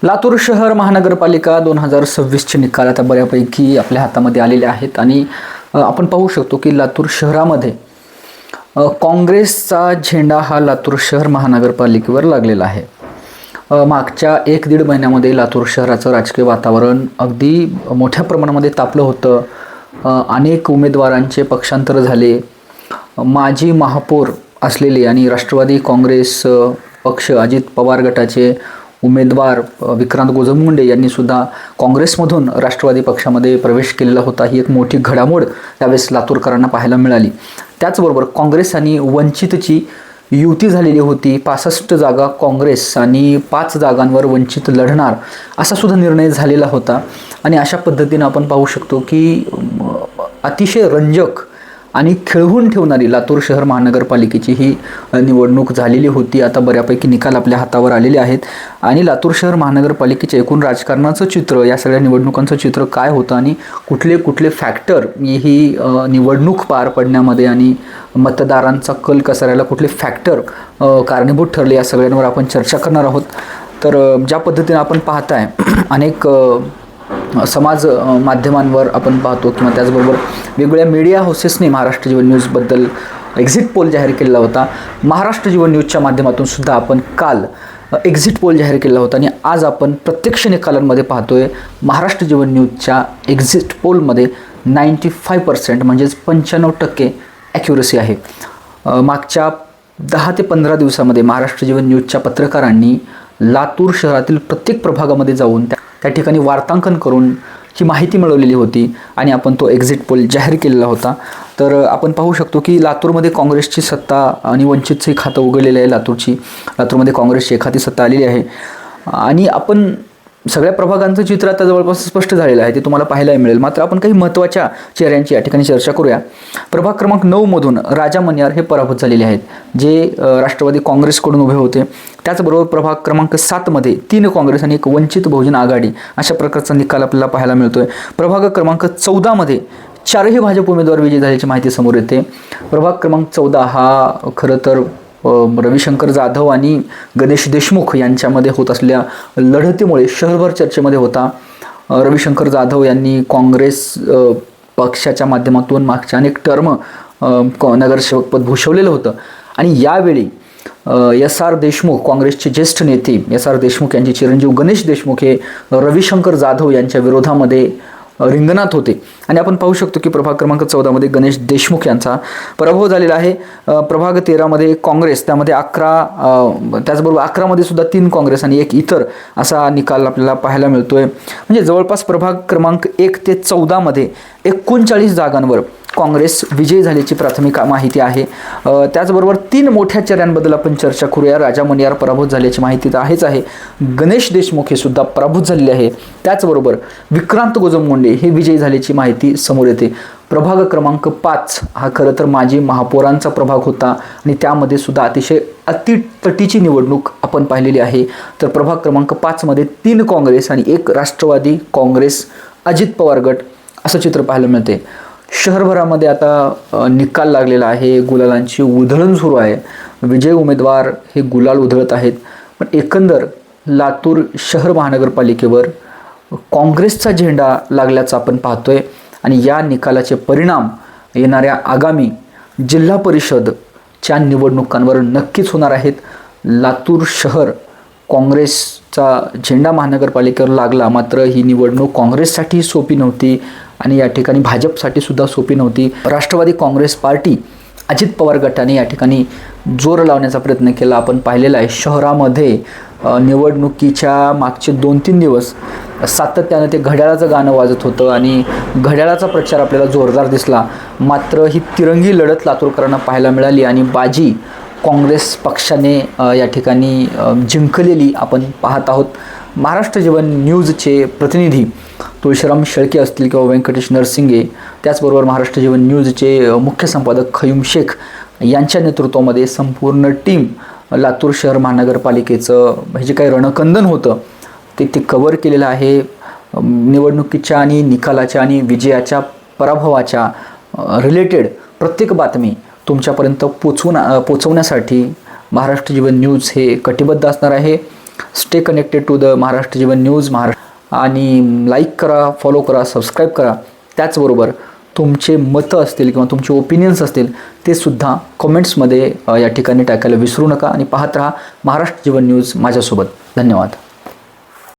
लातूर शहर महानगरपालिका 2026चे निकाल आता बऱ्यापैकी आपल्या हातामध्ये आलेले आहेत आणि आपण पाहू शकतो की लातूर शहरामध्ये काँग्रेसचा झेंडा हा लातूर शहर महानगरपालिकेवर लागलेला आहे। मागच्या 1-1.5 महिन्यामध्ये लातूर शहराचं राजकीय वातावरण अगदी मोठ्या प्रमाणामध्ये तापलं होतं। अनेक उमेदवारांचे पक्षांतर झाले। माजी महापौर असलेले आणि राष्ट्रवादी काँग्रेस पक्ष अजित पवार गटाचे उमेदवार विक्रांत गोजमगुंडे यांनी सुद्धा काँग्रेसमधून राष्ट्रवादी पक्षामध्ये प्रवेश केलेला होता। ही एक मोठी घडामोड त्यावेळेस लातूरकरांना पाहायला मिळाली। त्याचबरोबर काँग्रेस आणि वंचितची युती झालेली होती। 65 जागा काँग्रेस आणि 5 जागांवर वंचित लढणार असा सुद्धा निर्णय झालेला होता। आणि अशा पद्धतीने आपण पाहू शकतो की अतिशय रंजक आणि खिळवून ठेवणारी लातूर शहर महानगरपालिकेची ही निवडणूक झालेली होती। आता बऱ्यापैकी निकाल आपल्या हातावर आलेले आहेत आणि लातूर शहर महानगरपालिकेचे एकूण राजकारणाचं चित्र, या सगळ्या निवडणुकांचं चित्र काय होतं आणि कुठले कुठले फॅक्टर ही निवडणूक पार पडण्यामध्ये आणि मतदारांचा कल कसारायला कुठले फॅक्टर कारणीभूत ठरले, या सगळ्यांवर आपण चर्चा करणार आहोत। तर ज्या पद्धतीने आपण पाहताय अनेक समाज माध्यमांवर आपण पाहतो किंवा त्याचबरोबर वेगवेगळ्या मीडिया हाऊसेसने महाराष्ट्र जीवन न्यूजबद्दल एक्झिट पोल जाहीर केलेला होता। महाराष्ट्र जीवन न्यूजच्या माध्यमातून सुद्धा आपण काल एक्झिट पोल जाहीर केला होता आणि आज आपण प्रत्यक्ष निकालांमध्ये पाहतोय महाराष्ट्र जीवन न्यूजच्या एक्झिट पोलमध्ये 95% म्हणजेच 95% ॲक्युरसी आहे। मागच्या 10 ते 15 दिवसामध्ये महाराष्ट्र जीवन न्यूजच्या पत्रकारांनी लातूर शहरातील प्रत्येक प्रभागामध्ये जाऊन त्या ठिकाणी वार्तांकन करून ची माहिती मिळवलेली होती आणि आपण तो एक्झिट पोल जाहीर केलेला होता। तर आपण पाहू शकतो की लातूरमध्ये काँग्रेसची सत्ता आणि वंचितचे खातं उघडलेलं आहे। लातूरमध्ये काँग्रेसची एखादी सत्ता आलेली आहे आणि आपण सगळ्या प्रभागांचं चित्र आता जवळपास स्पष्ट झालेलं आहे, ते तुम्हाला पाहायला मिळेल। मात्र आपण काही महत्त्वाच्या चेहऱ्यांची या ठिकाणी चर्चा करूया। प्रभाग क्रमांक 9 मधून राजा मन्यार हे पराभूत झालेले आहेत, जे राष्ट्रवादी काँग्रेसकडून उभे होते। त्याचबरोबर प्रभाग क्रमांक 7 मध्ये 3 काँग्रेस आणि 1 वंचित बहुजन आघाडी अशा प्रकारचा निकाल आपल्याला पाहायला मिळतोय। प्रभाग क्रमांक 14 मध्ये 4ही भाजप उमेदवार विजयी झाल्याची माहिती समोर येते। प्रभाग क्रमांक 14 हा खरं तर रविशंकर जाधव आणि गणेश देशमुख यांच्यामध्ये होत असलेल्या लढतीमुळे शहरभर चर्चेमध्ये होता। रविशंकर जाधव यांनी काँग्रेस पक्षाच्या माध्यमातून मागच्या अनेक टर्म नगरसेवकपद भूषवलेलं होतं आणि यावेळी SR देशमुख, काँग्रेसचे ज्येष्ठ नेते SR देशमुख यांचे चिरंजीव गणेश देशमुख हे रविशंकर जाधव यांच्या विरोधामध्ये रिंगणात होते आणि आपण पाहू शकतो की प्रभाग क्रमांक 14 मध्ये गणेश देशमुख यांचा पराभव झालेला आहे। प्रभाग 13 मध्ये काँग्रेस, त्यामध्ये 11, त्याचबरोबर 11 मध्ये सुद्धा 3 काँग्रेस आणि 1 इतर असा निकाल आपल्याला पाहायला मिळतोय। म्हणजे जवळपास प्रभाग क्रमांक 1 ते 14 मध्ये 39 जागांवर काँग्रेस विजयी झाल्याची प्राथमिक माहिती आहे। त्याचबरोबर 3 मोठ्या चेहऱ्यांबद्दल आपण चर्चा करूया। राजा मन्यार पराभूत झाल्याची माहिती तर आहेच आहे, गणेश देशमुख हे सुद्धा पराभूत झालेले आहे। त्याचबरोबर विक्रांत गोजमगुंडे हे विजयी झाल्याची माहिती समोर येते। प्रभाग क्रमांक 5 हा खरं तर माजी महापौरांचा प्रभाग होता आणि त्यामध्ये सुद्धा अतिशय अतितटीची निवडणूक आपण पाहिलेली आहे। तर प्रभाग क्रमांक 5 मध्ये 3 काँग्रेस आणि 1 राष्ट्रवादी काँग्रेस अजित पवार गट असं चित्र पाहायला मिळते। शहरभरामध्ये आता निकाल लागलेला आहे, गुलालांची उधळण सुरू आहे। विजय उमेदवार हे गुलाल उधळत आहेत, पण एकंदर लातूर शहर महानगरपालिकेवर काँग्रेसचा झेंडा लागल्याचं आपण पाहतोय आणि या निकालाचे परिणाम येणाऱ्या आगामी जिल्हा परिषदच्या निवडणुकांवर नक्कीच होणार आहेत। लातूर शहर काँग्रेसचा झेंडा महानगरपालिकेवर लागला, मात्र ही निवडणूक काँग्रेससाठी सोपी नव्हती आणि या ठिकाणी भाजपसाठी सुद्धा सोपी नव्हती। राष्ट्रवादी काँग्रेस पार्टी अजित पवार गटाने या ठिकाणी जोर लावण्याचा प्रयत्न केला, आपण पाहिलेला आहे। शहरामध्ये निवडणुकीच्या मागचे 2-3 दिवस सातत्यानं ते घड्याळाचं गाणं वाजत होतं आणि घड्याळाचा प्रचार आपल्याला जोरदार दिसला। मात्र ही तिरंगी लढत लातूरकरांना पाहायला मिळाली आणि बाजी काँग्रेस पक्षाने या ठिकाणी जिंकलेली आपण पाहत आहोत। महाराष्ट्र जीवन न्यूजचे प्रतिनिधी तुळशीराम शेळके असतील किंवा व्यंकटेश नरसिंगे, त्याचबरोबर महाराष्ट्र जीवन न्यूजचे मुख्य संपादक खयूम शेख यांच्या नेतृत्वामध्ये संपूर्ण टीम लातूर शहर महानगरपालिकेचं हे जे काही रणकंदन होतं ते कव्हर केलेलं आहे। निवडणुकीच्या आणि निकालाच्या आणि विजयाच्या पराभवाच्या रिलेटेड प्रत्येक बातमी तुमच्यापर्यंत पोचवण्यासाठी महाराष्ट्र जीवन न्यूज हे कटिबद्ध असणार आहे। Stay connected to the Maharashtra Jeevan News आणि लाईक करा, फॉलो करा, सबस्क्राईब करा. त्याचबरोबर तुमचे मतं असतील किंवा तुमचे ओपिनियन्स असतील ते सुद्धा कमेंट्समध्ये या ठिकाणी टाकायला विसरू नका आणि पाहत राहा महाराष्ट्र जीवन न्यूज माझ्यासोबत. धन्यवाद.